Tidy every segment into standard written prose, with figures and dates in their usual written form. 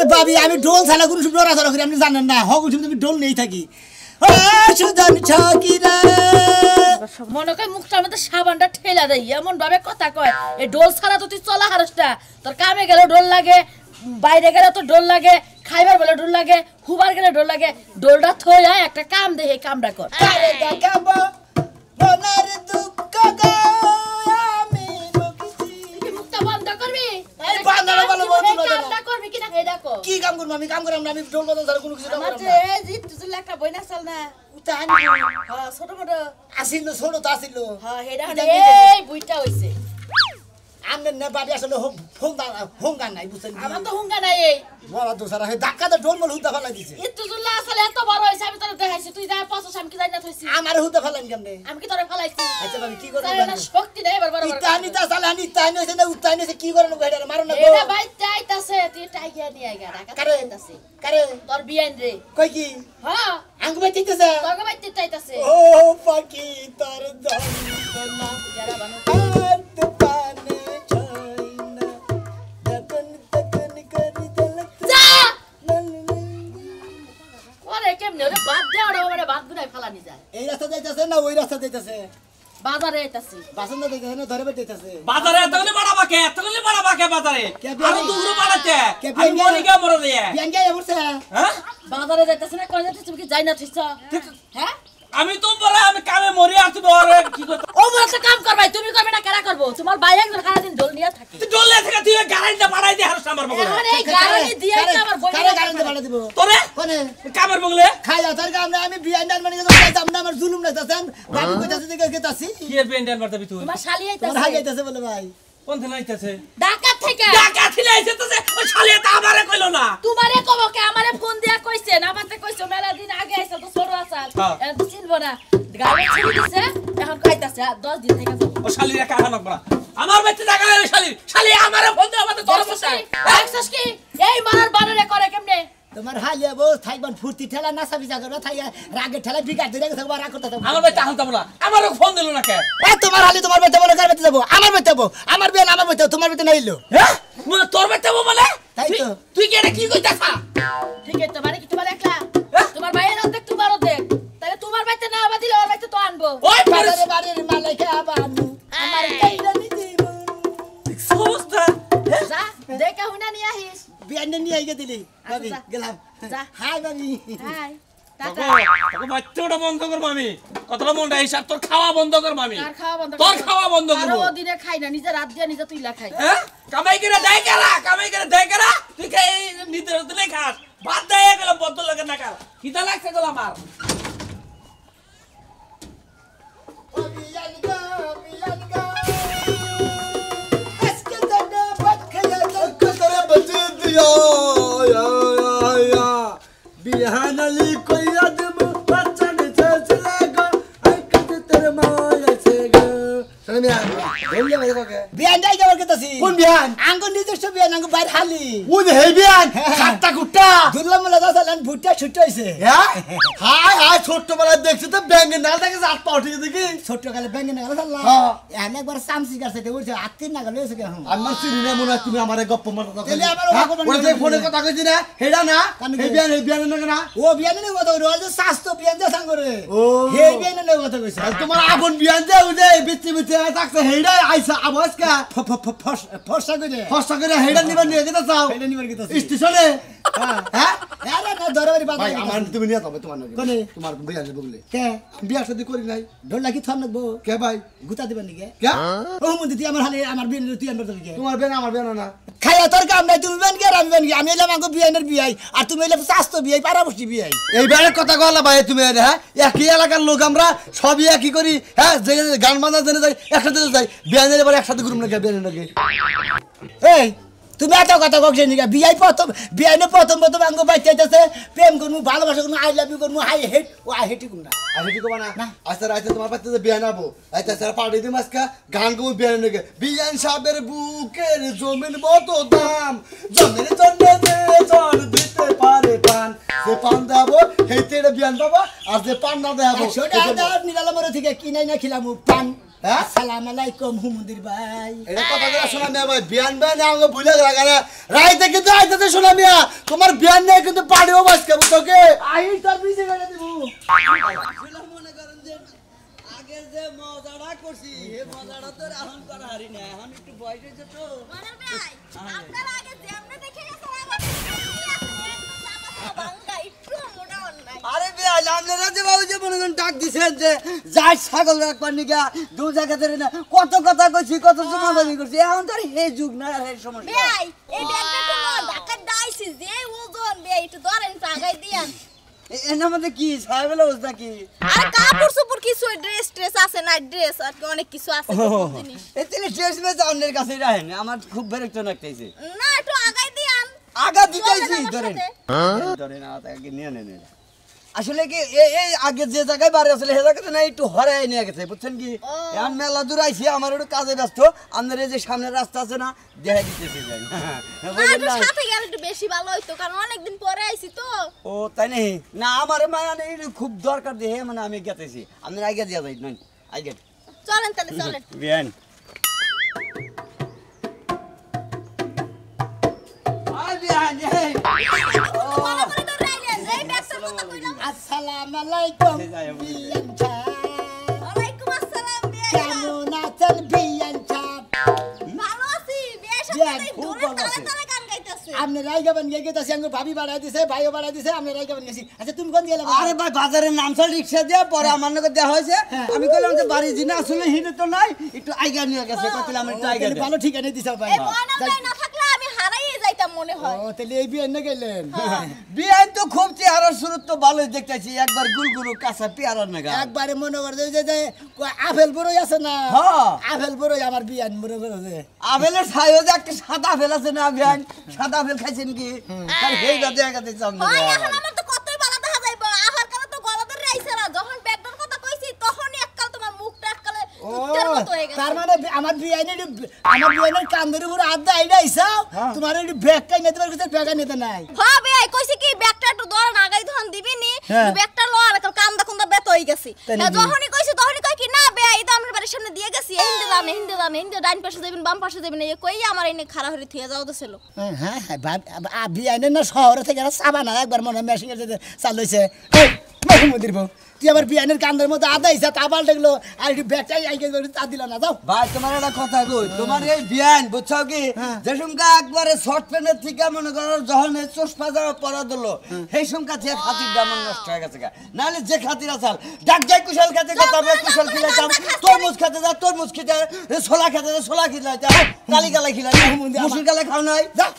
আরে বাবি আমি ঢোল ছাড়া কোনো শুভ রাখা করি আপনি জানেন না হক তুমি ঢোল নেই থাকি সুদান ছাকিরা মনে কয় মুখটার মধ্যে সাবানটা ঠেলা দেয় এমন ভাবে কথা কয় এই ঢোল ছাড়া তো তুই চলা হারসটা তোর কামে গেলে ঢোল লাগে বাইরে গেলে তো ঢোল লাগে খাইবার বলে ঢোল লাগে হুবার গেলে ঢোল লাগে ঢোলটা থইয়া একটা কাম দে এই কামটা কর আরে দেখাবো মনের দুঃখ গো আমি বকিছি কি মুখটা বন্ধ করবি এই বান্দারা বলে বন্ধ না কামটা করবি কিনা হেডা কর কি কাম করব আমি কাম করি আমি ঢোল বাজানো ছাড়া কোনো কিছু না আমার যে জি তুই একটা বইনা চাল না উতান হ্যাঁ ছোট ছোট আসিল ছোট তো আসিল হ্যাঁ হেডা এই বুইটা হইছে আমনে না বাবি আসলে হোঙ্গা নাই বুঝছেন আমার তো হুঙ্গা নাই এই বড় তো সারা হে ধাক্কা তো ঢোল মল হুদা ফেলা দিছে ইত্তুজুল্লাহ আসলে এত বড় হইছে আমি তোরে দেখাইছি তুই যা পাছস আমি কি জানি না থইছি আমার হুদা ফেলান কেমনে আমি কি তোরে ফলাইছি আচ্ছা বাবি কি করব তাই না শক্তি নাই এবার বড় বড় ইতানি তা সালানি তাইনি হইছে না উতাইনি হইছে কি করন গো এটা মারো না গো এটা ভাই চাইতাছে তুই টাইগা নিয়ে আইগা রাখা কারে চাইতাছে কারে তোর বিয়ান রে কই কি হ্যাঁ আঙ্গু বাই দিতেছে তোর ভাই চাইতাছে ও পাখি তোর দম যারা বানু আর তো পানে চাইনা তখন তখন করি দলক যা ওরে কেমনে ওরে বাদ দে ওরে ওরে বাদ গুনাই ফলানি যায় এই রাস্তা যাইতাছে না ওই রাস্তা যাইতাছে বাজারে আইতাছি বাসন না যাইতাছে না ধরে যাইতাছে বাজারে এতগুলি বাড়াবা কে বাজারে আমি দুগুলো বাড়াতে আমি মরি গে মরে রে বিয়ান গায় বলছে হ্যাঁ বাজারে যাইতাছি না কই যাইতাছি তুমি কি যাই না থইছ হ্যাঁ আমি তো বলে আমি কামে মরি আর তুমি ওরে কি করতে ও বড় একটা কাম করবাই তুমি করবে না কেরা করব তোমার ভাই একজন সারা দিন ঢোল নিয়া থাকে তুই ডলে থেকে তুই গাড়িটা বাড়াই দে হারস আমার বগলে এখন এই গাড়ি দিয়ে আমার বই কারে গাড়ি বাড়া দিব তোরে কোনে কামের বগলে খাইলা তোর কাম না আমি বিয়ান ডাল মানে যাইতাম না আমার জুলুম লাগতাছেন বাবু কইতাছে যে গেতাছি কি এর পেন্ডাল মারতে তুই তোমার শালি তোমার হাই আইতাছে যাইতাছে বলে ভাই কোন দিন আইতাছে ঢাকা থেকে টাকা ছিলে আইছে তো ওই শালিয়া তা আমারে কইলো না তোমারে কবো কে আমারে ফোন দিয়া কইছে না আমাতে কইছে মেলা দিন আগে আইছে তো ছোট আসাল এখন তো চিনবো না গাড়ি ছেড়ে দিছে এখন কইতাছে 10 দিন থেকে যাবো ও শালিয়া কাহা নকরা আমার বাইতে টাকা লাগে শালি আমারে ফোন দে আমাদের তোর বসে দেখছস কি এই মারার বানরে করে কেমনে তোমার হালিয়া বউ থাইবান ফুর্তি ঠেলা নাসা বিচা করো থাইয়া রাগে ঠেলা বিকার ধরে গেছে রাগ করতে আমার বাইতে হালতাম না আমারও ফোন দিল না কে এই তোমার হালি তোমার বাইতে বলে কার বাইতে যাব আমার বাইতে যাব আমার বিয়ান আমার বাইতে তোমার বাইতে নাইলো হ্যাঁ মানে তোর বাইতে মানে তাই তো তুই কি এটা কি কইতাছা ঠিক আছে মানে কি তোমার একলা তোমার ভাইয়ের অর্ধেক তোমার অর্ধেক তাহলে তোমার বাইতে না আবা দিলে ওর বাইতে তো আনবো ওই বাজারে বাড়ির মালাইকা বানু আমার কাইলা নিতে সমস্ত যা দেখা হুনা নিয়ে আহিস বিয়ান নিয়ে আইগে দিলি ভাবি যা। গেলাম যা। হাই ভাবি হাই টাটা তোকে বাচ্চাটা বন্ধ করবো আমি কতটা মনটা হিসাব তোর খাওয়া বন্ধ করবো আমি কার খাওয়া বন্ধ তোর খাওয়া বন্ধ করবো আর ও দিনে খাই না নিজে রাত দিয়ে নিজে তুইলা খাই হ্যাঁ কামাই করে দেয় কেরা তুই খাই নিতে দিলে খাস বাদ দেয় গেলাম বন্ধ লাগে না কার কিতা লাগছে গেল আমার বিয়ান গো আজকে তো বাত খেলা कतरे बजे दिया या बिहान अली कोई आदम बचन से चलेगा आई कते तेरे माया से ग सुनिया बोलिए मेरे को के বিয়ান যাই যাবার কেতাছি कौन बिहान আঙ্গো নিজস্ব বিয়ান আঙ্গো বাইর হালি वो है बिहान खाता गुट्टा দুর্লভ মলা দাসালান ভুট্টা ছুট হইছে या हाय हाय छोटो वाला देखते तो बैंग नाल तक साथ पाउठी देखी ছোট কালে ব্যাঙ্গে না গেল সাল্লা হ্যাঁ। এনে একবার সামসি গাছে তে উঠছে আত্তির না গেল এসে কেন আমার সিনে মনে তুমি আমারে গপ্প মারতা তাহলে আবার ও গপ্প ওরে মারতা ফোনে কথা কইছি না হেডা না কানে হে বিহান না ও বিয়ান নে কথা রোজ স্বাস্থ্য বিয়ান যা সাঙ্গরে ও হে বিয়ান নে কথা কইছে তোমার আপন বিহান যে উদে বিচি বিচি থাকতে হেডা আইসা আবাস কা ফর্সা কইরে ফসা করে হেডা নিবা নিয়ে গেতা চাও হেডা নিবার কেতাছি স্টেশনে হ্যাঁ হ্যাঁ আরে না দরবারি বাদ ভাই আমার তুমি নিয়ে যাবে তোমার নাকি কোনে তোমার বিয়ান বগলে কে বিয়া শাদি করি নাই ঢোল লাগি থন লাগবো কে ভাই গুতা দিবেন নাকি কে ও মন্দি তুই আমার হালে আমার বিয়ান তুই আনবার দিকে তোমার বেন আমার বেন না খাইয়া তোর কাম নাই তুমি বেন কে আমি বেন কি আমি এলাম আঙ্গো বিয়ানের বিয়াই আর তুমি এলাম স্বাস্থ্য বিয়াই পারাবস্তি বিয়াই এইবারে কথা কলা ভাই তুমি হ্যাঁ একই এলাকার লোক আমরা সবই একই করি হ্যাঁ যে গান বাজনা জেনে যাই একসাথে যাই বিয়ানের এবার একসাথে গ্রুপ নাকি বিয়ানের নাকি এই তুমি এত কথা কইছেন নাকি বিয়াই প্রথম বিয়ানে প্রথম আঙ্গো বাইতে যাচ্ছে প্রেম করমু ভালোবাসা করমু আই লাভ ইউ করমু হাই হেট ও আই হেট করমু না আর ঠিক হবে না আচ্ছা রাইতে তোমার পাতে যে বিয়ান আবো আচ্ছা স্যার পার্টি দিম আজকে গান গো বিয়ান নাকি বিয়ান সাহেবের বুকের জমিন মতো দাম জমির জন্য যে জন দিতে পারে পান যে পান দেবো হেইতে বিয়ান পাবো আর যে পান না দেবো ছোট আদার নিরালা মরে থেকে কি নাই না খিলামু পান হ্যাঁ আসসালামু আলাইকুম হুমুদির ভাই এটা কথা করে শোনা মিয়া ভাই বিয়ান ভাই না আমাকে ভুলে গেল কেন রাইতে কিন্তু আইতে শোনা মিয়া তোমার বিয়ান নেই কিন্তু পাড়িও বাসকে তোকে আই তোর পিছে করে দিব মনে করেন যে আগের যে মজাটা করছি এই মজাটা তো আর এখন করা হারি না এখন একটু বয়স হয়েছে তো মনের ভাই আপনার আগে যেমনে দেখে গেছেন আমার বাংলা একটু মোটা অন্যায় আরে ভাই আপনারা যে বাবু যে মনে করেন ডাক দিছেন যে যাই ছাগল রাখবার নিগা দু জায়গা ধরে না কত কথা কইছি কত জমাদানি করছি এখন তো আর এই যুগ না আর এই সমস্যা ভাই এই ব্যাগটা তো ঢাকা দাইছি যে ওজন ভাই একটু ধরেন টাকাই দিয়ান এর মধ্যে কি ছাগল অবস্থা কি আর কাপড় সুপুর কিছু ড্রেস আছে না ড্রেস আর কি অনেক কিছু আছে জিনিস এই তিন ড্রেস মে আপনার কাছে রাখেন আমার খুব বিরক্ত লাগতেছে না একটু আগাই দিয়ান আগা দিতেছি আমার ধরেন সাথে। ধরেন আগে নিয়ে নেন আসলে কি এই আগে যে জায়গায় বাড়ি আসলে সে জায়গাতে না একটু হরাই নিয়ে গেছে বুঝছেন কি এখন মেলা দূর আইছি আমার একটু কাজে ব্যস্ত আপনার এই যে সামনের রাস্তা আছে না দেখা দিতেছি যাই না একটু সাথে গেলে একটু বেশি ভালো হইতো কারণ অনেকদিন পরে আইছি তো ও তাই নেই না আমার মানে খুব দরকার দিয়ে মানে আমি গেতেছি আপনার আগে দিয়া যাই নয় আগে চলেন তাহলে চলেন বিয়ান মনে করে তো রাইলেন এই ব্যাগটার কথা কইলাম আসসালামু আলাইকুম বিয়ান সাহেব ওয়ালাইকুম আসসালাম ভাই কেমন আছেন বিয়ান সাহেব ভালো আছি বেশ ব্যাগ আপনি খুব দূরে ভালো তালে আছে। তালে গান গাইতেছে আপনি রাইগাবেন গেছি আঙ্গুর ভাবি বাড়াই দিছে ভাইও বাড়াই দিছে আপনি রাইগাবেন গেছি আচ্ছা তুমি কোন গেলে আরে ভাই বাজারের নামসাল রিক্সা দিয়ে পরে আমার নাকি দেওয়া হয়েছে আমি কইলাম যে বাড়ি জিনা আসলে হিনে তো নাই একটু আইগা নিয়ে গেছে কইলাম আমি একটু আইগা ভালো ঠিকানা দিছ ভাই এই ময়না ভাই না থাকলে আমি হারাইয়ে যাইতাম মনে হয় ও তাহলে এই বিয়ে না গেলেন বিয়ান তো খুব চেহারার শুরু তো ভালোই দেখতেছি একবার গুলগুলো কাঁচা পেয়ারার নাগা একবারে মনে করে যে আপেল বড়ই আছে না হ্যাঁ। আপেল বড়ই আমার বিয়ান মনে করে যে আপেলের ছাইও যে একটা সাদা আপেল আছে না বিয়ান সাদা আপেল খাইছেন কি আর হেইটা দেখা দিতে হয় এখন আমার তো কতই ভালো দেখা যাইবো আহার কারণে তো গলা ধরে রাইছে না যখন ব্যাগটার কথা কইছি তখনই এককাল তোমার মুখটা এককালে তুতের মতো হয়ে গেছে তার মানে আমার বিয়ানের কান্দের উপর হাত দেয় আইসাও তোমার একটু ব্যাগ কাই নিতে পারছো ব্যাগ নিতে নাই হবে কইছি কি ব্যাগটা একটু ধরে আগাই ধন দিবিনি হ্যাঁ। ব্যাগটা লো আর কান্দা কুন্দা বেত হয়ে গেছে তাই হ্যাঁ, নাকি? যখনই কইছি তখনই কই কি না বে এই তো আমার বাড়ির সামনে দিয়ে গেছি হিন্দে ডাইন পাশে যাবেন বাম পাশে যাবেন এই কই আমার এনে খাড়া হয়ে থিয়া যাও দিছিল হ্যাঁ বিয়ানের না শহরে থেকে চাবা না একবার মনে হয় মেশিনের যেতে চাল হয়েছে মহিমুদির বউ তুই আমার বিয়ানের কান্দের মধ্যে আদা হিসা তাবাল দেখলো আর একটু ব্যাগটাই আইকে তা দিল না যাও ভাই তোমার একটা কথা কই তোমার এই বিয়ান বুঝছো কি যে সুমকা একবারে শর্ট প্যান্টের থেকে মনে করো যখন এই চশমা যাওয়া পরা দিল সেই সুমকা থেকে খাতির দাম নষ্ট হয়ে গেছে নাহলে যে খাতির আসাল ডাক যাই কুশল খেতে যেতাম কুশল খিলাইতাম তরমুজ খেতে যা তরমুজ খেতে ছোলা খেতে যা ছোলা খিলাইতাম কালি গালাই খিলাইতাম মুসুর গালাই খাও নাই যাও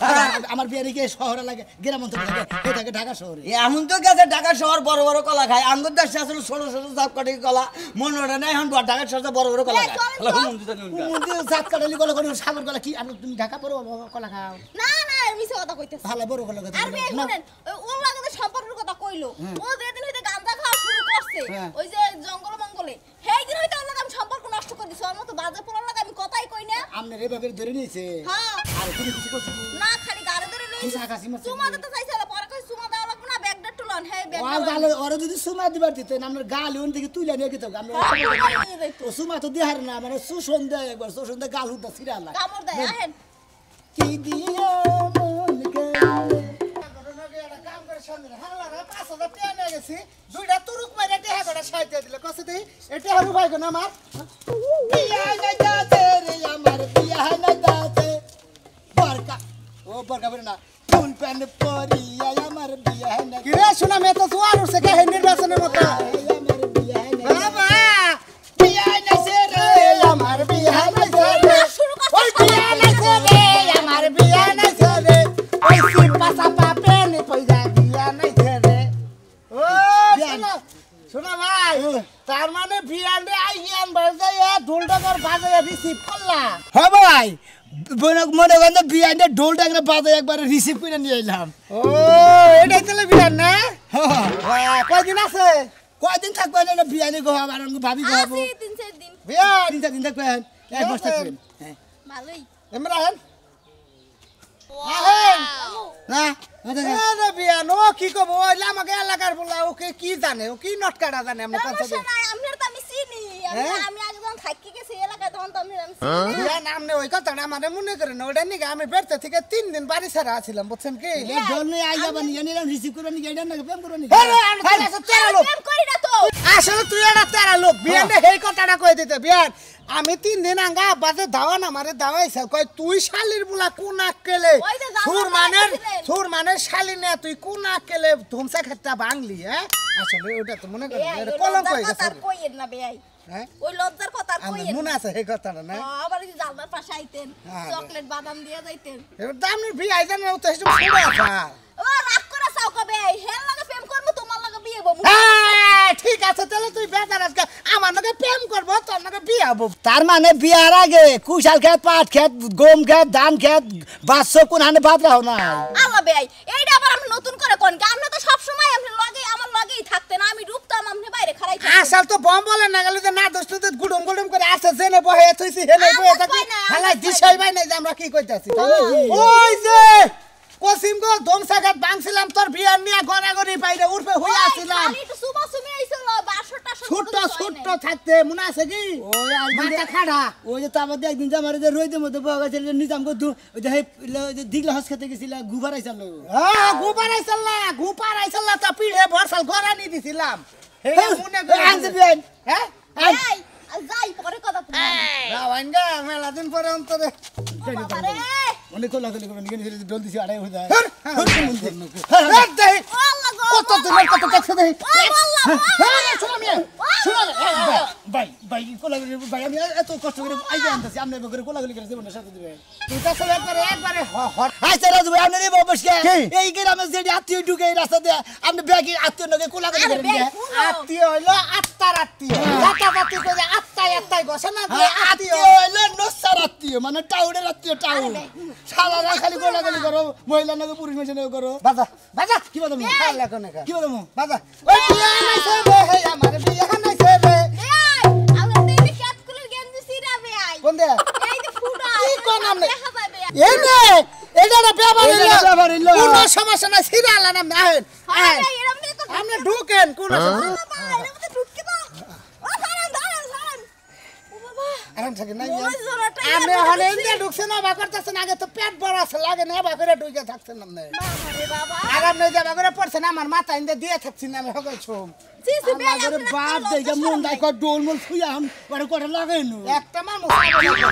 আমার বিয়ানে গিয়ে শহরে লাগে গ্রাম অঞ্চলে লাগে এ থাকে ঢাকা শহরে এখন তো গেছে ঢাকা শহর বড় বড় কলা খায় আঙ্গুর দেশে আসলে ছোট ছোট চাপ কাটি কলা মনে ওঠে না এখন ঢাকা শহরে বড় বড় কলা খায় জাত কাটালি গলা করে সাগর গলা কি আমি তুমি ঢাকা পড়ো কলা খাও না না মিছে কথা কইতেছে ভালো বড় গলা আর বে শুনেন ওর লাগে তো সম্পর্কের কথা কইলো ও যেদিন হইতে গাঁজা খাওয়া শুরু করছে হ্যাঁ। ওই যে জঙ্গল মঙ্গলে সেই দিন হইতে ওর লাগে আমি সম্পর্ক নষ্ট করে দিছি ওর মতো বাজে পোলার লাগে আমি কথাই কই না আমনে এভাবে ধরে নিয়েছে হ্যাঁ আর তুমি কিছু করছো না খালি গাড়ি ধরে লইছি কি শাকাসি মারছে? সুমা দিতে চাইছিল পরে কই সুমা দেওয়া লাগবে না ব্যাগটা তুলন হে ব্যাগ আর গালে ওরা যদি সুমা দিবার দিত আমরা গাল ওন থেকে তুলে নিয়ে গেত আমরা তো সুমা তো দেহার না মানে সুসন দেয় একবার সুসন দেয় গাল হুদা সিরা লাগে কামড় দেয় আহেন কি দিয়া মন গেলে কাম করে সামনে হালা রা 5000 টাকা নিয়ে গেছি দুইটা তুরুক মাইরা টেহা করে সাইতে দিলে কসে দেই এটা হারু ভাই গো না আমার বিয়া নাই দাতে রে আমার বিয়া নাই দাতে বরকা ও বরকা বলে না ফুল প্যান্ট পরিয়া আমার বিয়া নাই কি রে শোনা মে তো তুয়ার উঠছে কে নির্বাচনের মতো আমার বিয়া নাই বাবা বিয়া নাই সে রে আমার বিয়া নাই রে ওই বিয়া নাই সে রে আমার বিয়া নাই সে রে ওই সিম্পা সাপা পেনে পয়সা বিয়া নাই সে রে ও শোনা ভাই তার মানে বিয়ানে আইয়ান বাজায়া ঢোলটার বাজায়া রিসিভ করলা হ্যাঁ ভাই মনে করেন বিয়ানে ঢোলটা বাজায় একবার রিসিভ করে নিয়ে এলাম ও এটাই তাহলে বিয়ান না হ্যাঁ কয়দিন আছে কয়দিন থাকবে না বিয়ানে গো আমার ভাবি গো আসি 3-4 দিন বিয়ান তিন দিন থাকবেন এক মাস থাকবেন হ্যাঁ ভালোই এমরা হেন আহেন না আরে বিয়ান ও কি কব ওইলা আমাকে এলাকার বলা ওকে কি জানে ও কি নটকাটা জানে আমরা সমস্যা পঞ্চায়েত নাই আপনার তো আমি চিনি আমি আগে যখন থাকি গেছে এলাকায় তখন তো আমি বিয়া নাম নে ওই কথাটা আমারে মনে করে না ওটা নিকে আমি বেড়তে থেকে 3 দিন বাড়ি ছাড়া আছিলাম বুঝছেন কি ডোল নিয়ে আই যাবেন নিলাম রিসিভ করবেন কি এটা না প্রেম করবেন আরে আমি তেরা লোক প্রেম করি না তো আসলে তুই এটা তেরা লোক বিয়ানে এই কথাটা কই দিতে বিয়ান আমি 3 দিন আঙ্গা বাজে দাওয়া না মারে দাওয়াইছে কই তুই শালির বুলা কোন আকেলে ওই যে দাওয়া সুর মানের শালি না তুই কোন আকেলে ধুমসা খেতা ভাঙলি হ্যাঁ আসলে ওটা তো মনে করি এটা কলঙ্ক হয়ে গেছে কইেন না বেয়াই হ্যাঁ ওই লজ্জার কথা আর আমার কইেন মনে আছে এই কথাটা না আবার এই জালনার পাশে আইতেন হ্যাঁ, চকলেট বাদাম দিয়ে যাইতেন এবার দামনি বিয়ে আইজান না তো এসব ছুড়ে আছে ও রাগ করে চাও কবে হেল লাগে প্রেম করব তোমার লাগে বিয়ে হবো হ্যাঁ ঠিক আছে তাহলে তুই বেদার আজকে আমার নাকি প্রেম করব তোর নাকি বিয়ে হবো তার মানে বিয়ার আগে কুশাল খেত পাট খেত গম খেত ধান খেত বাচ্চা কোন হানে বাদ রাও না আল্লাহ বেয়াই এইটা আবার আপনি নতুন করে কোন আপনি তো সব সময় আপনি লগে আমার লগেই থাকতেন আমি ডুবতাম আপনি বাইরে খাড়াই থাকতেন আসল তো বম বলে না গেল যে না দোস্ত তো গুডুম গুডুম করে আছে জেনে বহে তুইছি হেনে বহে থাকি হালাই দিশাই ভাই নাই যে আমরা কি কইতাছি ওই যে কসিম গো দমসাঘাট ভাঙছিলাম তোর বিয়ার নিয়া গড়াগড়ি বাইরে উঠবে হইয়া আসছিলাম খালি একটু সুবা সুমি আইছিল 12টা ছোট ছোট থাকতে মনে আছে কি ওই মাথা খাড়া ওই যে তারপর দিয়ে একদিন যে আমার যে রইদের মধ্যে বয়া গেছিল নিজাম গো ওই যে দিগলা হাস খেতে গেছিল গুবার আইছিল হ্যাঁ গুপার আইছলা তা পিড়ে ভরসাল গড়ানি দিছিলাম হে মনে করে আনতে বিয়ান হ্যাঁ এই যাই পরে কথা তুমি রাওয়াঙ্গা মেলা দিন পরে অন্তরে বাবা রে অনেক কোলা কোলা করবেন কেন ডল দিছি আড়াই হয়ে যায় হ্যাঁ দেই আল্লাহ গো কত দিনের কত দেখছ দেই আল্লাহ হ্যাঁ শুনো মিয়া শুনো ভাই ভাই কোলা ভাই আমি এত কষ্ট করে আইয়া আনতেছি আপনি করে কোলা কোলা করে জীবনের সাথে দিবেন তুই তো সব একবারে হট আচ্ছা রাজু ভাই আপনি নিব অবশ্যই এই গ্রামে যে আত্মীয় ঢুকে এই রাস্তা দিয়ে আপনি ব্যাগি আত্মীয় নগে কোলা কোলা করে দিয়ে আত্মীয় হইলো আত্মার আত্মীয় জাতি করে আত্মাই বসে না আত্মীয় হইলো নসার আত্মীয় মানে টাউনের আত্মীয় টাউন শালারা খালি কোলা কোলা করো মহিলা নগে পুরুষ মানুষ নগে করো বাজা বাজা কি বলতো খাইলা কোনে কি বলতো বাজা ওই বিয়া নাইছে রে হে আমার বিয়া নাইছে রে এই আমরা দেবি ক্যাটকুলের গেঞ্জি সিরা বেয়াই কোন দে এই যে ফুটা কি কোন আমনে দেখা যায় বেয়াই এই নে এটা না ব্যাপার হইলো কোন সমস্যা নাই সিরিয়াল নাম না আহেন হ্যাঁ এরকম দিয়ে তো আপনি ঢুকেন কোন বাবা এরকম তো ঢুককে দাও ও ধরেন ও বাবা আরাম থাকে না ওই জোড়াটা আমি হলে ইন্ডিয়া ঢুকছে না বা করতেছেন আগে তো পেট বড় আছে লাগে না বা করে ঢুকে থাকছেন না বাবা রে বাবা আরাম নেই যাবা করে পড়ছে না আমার মাথা ইন্দে দিয়ে থাকছি না আমি হগল ছুম সিসি বেয়াই আমাদের বাপ দেখে মন দাই কর ডোল মন ফুয়া হন করে করে লাগাইনু একটা মানুষ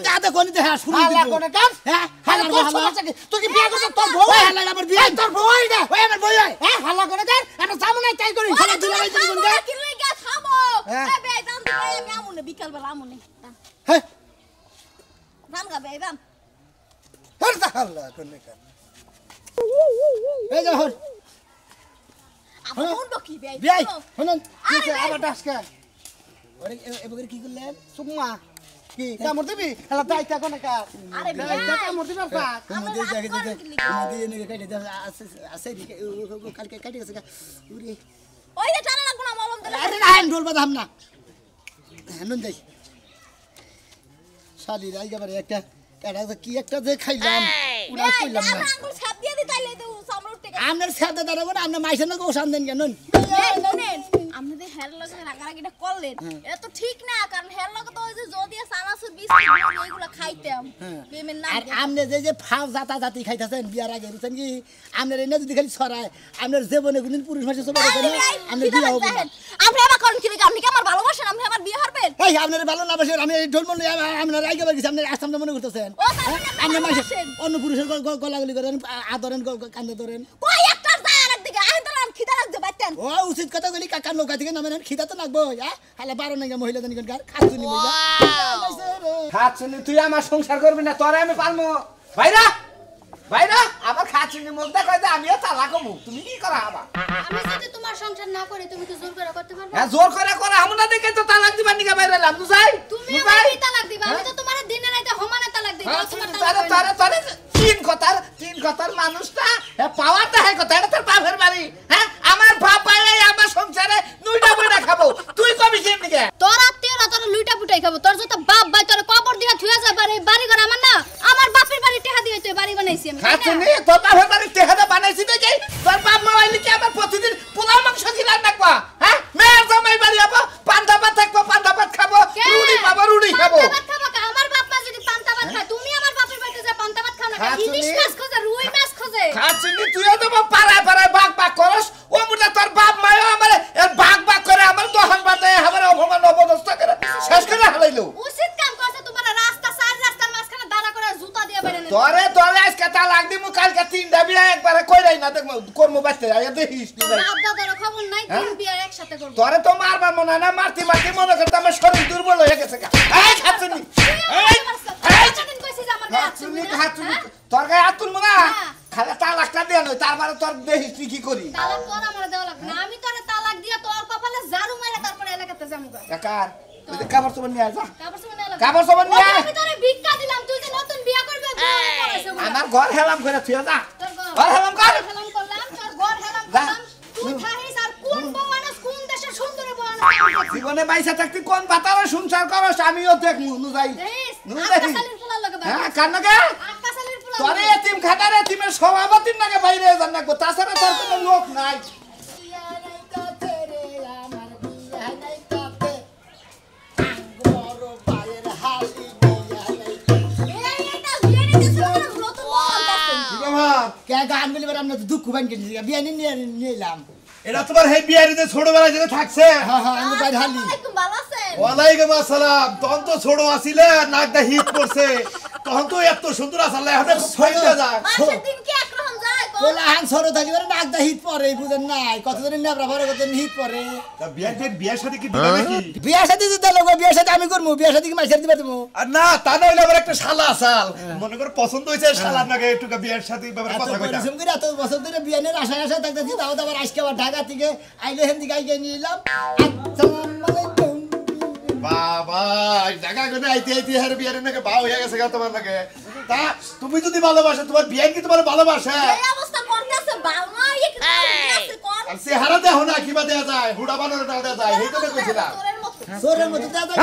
যাতে কোন দেখা শুরু হালা কোনে কাম হ্যাঁ হালা তোর সমস্যা কি তুই কি বিয়ে করছ তোর বউ হালা আমার বিয়ে তোর বউ না ওই আমার বই হ্যাঁ হালা কোনে কাম আমি যাবো না তাই করি হালা দিলা ভাই তুমি কোন বাবা কি লাগা থামো হ্যাঁ। এই বেয়াই দাম দিই আমি আমুনে বিকাল বেলা আমুনে হ্যাঁ দাম গা বেয়াই দাম হালা কোনে কাম এই যখন আপনি কোন কি বেয়াই বিয়াই শুনুন কি আবার ডাসকা ওরে এবারে কি করলেন সুম্মা কি কামড় দিবি হালা দাইতা কোনে কাম আরে বেয়াই দাইতা কামড় দিবার পাক তোমাদের জায়গা দিতে তোমাদের এনে কাটে দাও আছে আছে কালকে কাটে গেছে উরে ওই যে টানা লাগবো না মলম দিলে আরে না ঢোল বাদাম না নুন দেই শালি রাই যাবারে একটা এটা কি একটা যে খাইলাম উড়া কইলাম না আঙ্গুল ছাপ দিয়ে দি তাইলে তো সামনে উঠতে গেছে আমনের সাথে দাঁড়াবো না আমরা মাইছেন না গোসান দেন কেন আপনি যে হেয়ার লগে রাগারাগিটা করলেন এটা তো ঠিক না কারণ হেয়ার লগে তো ওই যে যদি সানাসুর বিস্কুট এইগুলো খাইতাম বেমেন না আর আমনে যে ফাও জাতা জাতি খাইতাছেন বিয়ার আগে বুঝছেন কি আমনের এনে যদি খালি ছড়ায় আমনের জীবনে কোনদিন পুরুষ মানুষ সব করে না আমনে বিয়া হবে না আপনি আমার কোন কি আপনি কি আমার ভালোবাসেন আপনি আমার বিয়ে করবেন এই আমনের ভালো না বাসে আমি ঢোল মন আমনের আগে বাগিছে আমনের আসাম মনে করতেছেন ও তাহলে আমনে মাইছে ভালোবাসেন অন্য পুরুষের গলাগলি করেন আদরেন কান্দে ধরেন কই একটা যায় আরেকদিকে আহেন তাহলে আমি খিদা লাগছে বাইতেন ও উচিত কথা বলি কাকা নৌকা থেকে নামেন খিদা তো লাগবো হ্যাঁ হালা 12 নাকি মহিলা জানি কোন কার খাচ্ছু নি মহিলা খাচ্ছনি তুই আমার সংসার করবি না তোরে আমি পারমু ভাইরা ভাইরা আবার খাচ্ছনি মুখ দেখা দে আমিও তালাক মুখ তুমি কি করা আবার আমি যদি তোমার সংসার না করি তুমি কি জোর করে করতে পারবে হ্যাঁ জোর করে করা হামু না দেখে তো তালাক দিবার নিকা বাইরে লাম তুই যাই তুমি আমাকে তালাক দিবা আমি তো তোমার দিনে রাতে সমানে তালাক দিই তোমার তালাক তারে তিন কথার মানুষটা পাওয়ার দেখায় কথা এটা তোর বাপের বাড়ি হ্যাঁ আমার বাপ পাইলে আমার সংসারে নুইটা বুইটা খাবো তুই কবি কেমনি কে তোর আত্মীয়রা তোর লুইটা পুটাই খাবো তোর যত বাপ ভাই তোর কবর দিয়া থুয়া যাবে এই বাড়ি ঘর আমার না আমার বাপের বাড়ি টেহা দিয়ে তুই বাড়ি বানাইছি আমি তাই না? খাচ্ছনি তোর বাপের বাড়ি টেহাদা বানাইছি দেখে তোর বাপ মাইলি কি আমার প্রতিদিন পোলাও মাংস খিলার নাকবা হ্যাঁ মেয়ের জামাই বাড়ি যাবো পান্তা ভাত থাকবো পান্তা ভাত খাবো রুটি পাবো রুটি খাবো তোরে তোরে আজকে তালাক দিমু কালকে তিনটা বিয়া একবারে কইরাই না দেখমু করমু বাচ্চা আয়া দেখিস তুই ভাই। বাপ দাদার খবর নাই তিন বিয়ার একসাথে করব তোরে তো মারবা মনে না মারতি মারতি মনে করতে আমার শরীর দুর্বল হয়ে গেছে এই খাচ্ছনি এই দিন কইছিস আমার গায়ে হাত খাচ্ছনি তুলবি না, খাচ্ছনি হ্যাঁ? তোর গায়ে হাত তুলবো না হ্যাঁ। খালি তালাকটা দিয়ে নয় তারপরে তোর দেখিস তুই কি করি তালাক তোর আমার দেওয়া লাগবে না আমি তোরে তালাক দিয়া তোর কপালে ঝাড়ু মাইরা তারপরে এলাকাতে যামু গা একার তুই যে কাপড় চোপড় নিয়ে যা কাপড় চোপড় নিয়ে কাপড় চোপড় নিয়ে আয়। আমি তোরে ভিক্ষা দিলাম তুই যে নতুন বিয়া করবি আমার ঘর হেলাম করে তুই যা ঘর হেলাম কর হেলাম করলাম তোর ঘর হেলাম যা। করলাম তুই থাকিস আর কোন বউ মানুষ কোন দেশের সুন্দর বউ জীবনে বাইসা থাকতে কোন বাতারে সংসার করস আমিও দেখমু নু যাই দেখিস নু আক্কা দেখি শালির পোলা লাগে হ্যাঁ কার নাকি আক্কা শালির পোলা তোরে এতিম খাটারে এতিমের সভাপতির নাকি বাইরে যান না গো তাছাড়া তোর কোনো লোক নাই এই এটা বিয়ে নিতে তোর নতুন বউ আনতাছেন কে গান বলি বার আমরা তো দুঃখ বান কেন বিয়া নিয়ে নিলাম এটা তোমার হে বিয়ারিতে ছোটবেলায় যেটা থাকছে হ্যাঁ আমি বাইরে হালি আলাইকুম ভালো আছেন ওয়ালাইকুম আসসালাম তখন তো ছোট আছিলে নাকটা হিট করছে তখন তো এত সুন্দর আসালে এখন খুব ফাইদা যায় মাসের দিন কি একরকম যায় কোন বলে হান সরো থাকি বারে নাকদা হিট পরে বুঝেন নাই কতদিন নেবরা পরে কতদিন হিট পরে তা বিয়ার সাথে কি দিবা নাকি বিয়া সাথে দিতে লোক বিয়া সাথে আমি করবো বিয়া সাথে কি মাইসের দিবা তুমি আর না তা না হইলে আবার একটা শালা আসাল মনে করো পছন্দ হয়েছে শালার নাকি একটু বিয়ার সাথে ব্যাপারে এত কথা কইতা পরিশ্রম করে এত বছর ধরে বিয়া নিয়ে আশা থাকতেছি তাও তো আবার আজকে আবার ঢাকা থেকে আইলে হেন দিকে আইকে নিয়ে এলাম আসসালামু আলাইকুম বাবা ঢাকা করে আইতে আইতে হার বিয়ার নাকি বাও হয়ে গেছে গা তোমার নাকি তা তুমি যদি ভালোবাসো তোমার বিয়ার কি তোমার ভালোবাসে এই অবস্থা করতেছে বাল না এই কি আছে কোন আর চেহারা দেখো না কিবা দেয়া যায় হুড়া বানানো দেয়া যায় এই তো কইছিলাম তোরের মত সোরের মতো দাদা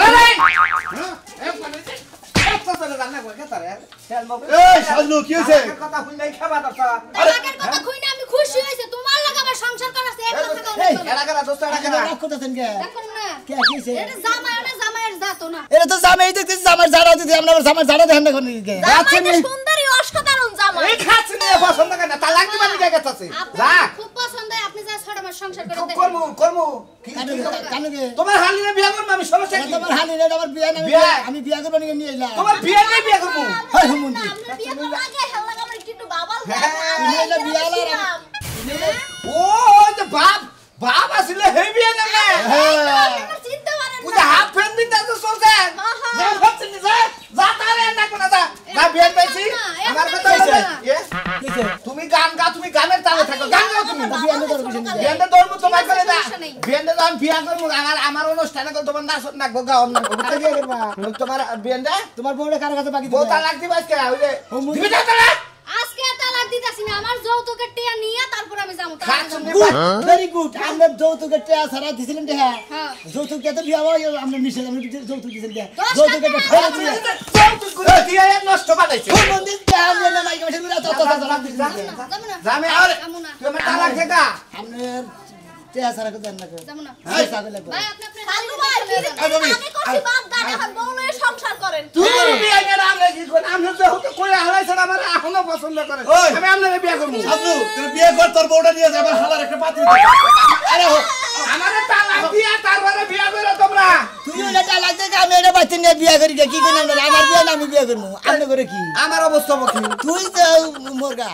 এই সাজলু কি হইছে কথা শুনলেই খাবা দরতা তালাকের কথা কই না আমি খুশি হইছে তোমার লাগা আমার সংসার করাছে এক কথা এই, কও এরা করা দোস্ত এরা করা রাগ করতেছেন কে দেখুন না কে কিছে এটা জামাইয়ের জাতো না এটা তো জামাই দেখতেছি জামার ঝাড়া দিতে আমরা জামার ঝাড়া দেখেন না কোন দিকে জামাইটা সুন্দরী অসাধারণ জামাই এই খাচ্ছি নিয়ে পছন্দ করে না তালাক দিবা নিকে গেছাছে যা আপনার খুব পছন্দ হয় আপনি যা ছোট আমার সংসার করে দেখেন করমু কি কানুকে তোমার হালিনে বিয়া করব আমি সমস্যা কি তোমার হালি রে আমার বিয়া না বিয়া? আমি বিয়া করব নিয়ে নিয়ে এলাম তোমার বিয়া নেই বিয়া করব হয় হুমুন্দি আপনার বিয়ে তো লাগে হেলা আমার একটু বাবাল তুমি এলা বিয়া আলা ও ওই যে বাপ আসলে হে বিয়া না না চিনতে পারেন ওই যে হাফ ফ্যান দিতে তো চলছে যা ভাবছি নি যা তারে না কোনা যা যা বিয়া পাইছি আমার কথা হইছে তুমি গান গা তুমি গানের তালে থাকো গান গাও তুমি বিয়ান্ডে ধর্ম তোমার করে না বিয়ান্ডে দাম বিয়া করব আমার অনুষ্ঠানে কল তোমার নাচ না গাও না বুঝতে গিয়ে করবা তোমার বিয়ান্ডে তোমার বউরে কার কাছে বাকি বউতা লাগতি বাজকে ওই যে দিবি না তারা আজকে তালাক দিতাছি না আমার যৌতুকের টিয়া নিয়ে তারপর আমি যাবো খাচ্ছুন গুড ভেরি গুড আমরা যৌতুকের টাকা ছাড়া দিছিলেন কে হ্যাঁ যৌতুক কে তো বিয়া হয় আমরা নিষেধ আমরা যৌতুক দিছিলেন কে যৌতুকের টাকা ফেরত দিয়ে যৌতুক করে দিয়ে নষ্ট বানাইছে মন্দির কে আমরা না মাইকে বসে মিলা তত তত রাখ দিছিলেন যাবো না জামে আর যাবো না তুমি তালাক দেখা আপনার টাকা ছাড়া কো জান না যাবো না এই সাগলে ভাই আপনি সালু ভাই আমি করছি বাপ দাদা এখন বউ নিয়ে সংসার করেন তুমি বিয়া করে আমরা কি কোন আমরা তো হতে কই হালাইছ আমার এখনো পছন্দ করে ওই। আমি আপনারে বিয়া করব সাজলু তুই বিয়ে কর তোর বউটা নিয়ে যাবে হালার একটা পাত্রী আরে আমারে তালাক দিয়া তারপরে বিয়া করে তোমরা তুই ওটা টাকা লাগতে আমি এটা বাইতে নিয়ে বিয়া করি কি কই না আমার বিয়া না আমি বিয়া করব আপনি করে কি আমার অবস্থা কি তুই তো মোরগা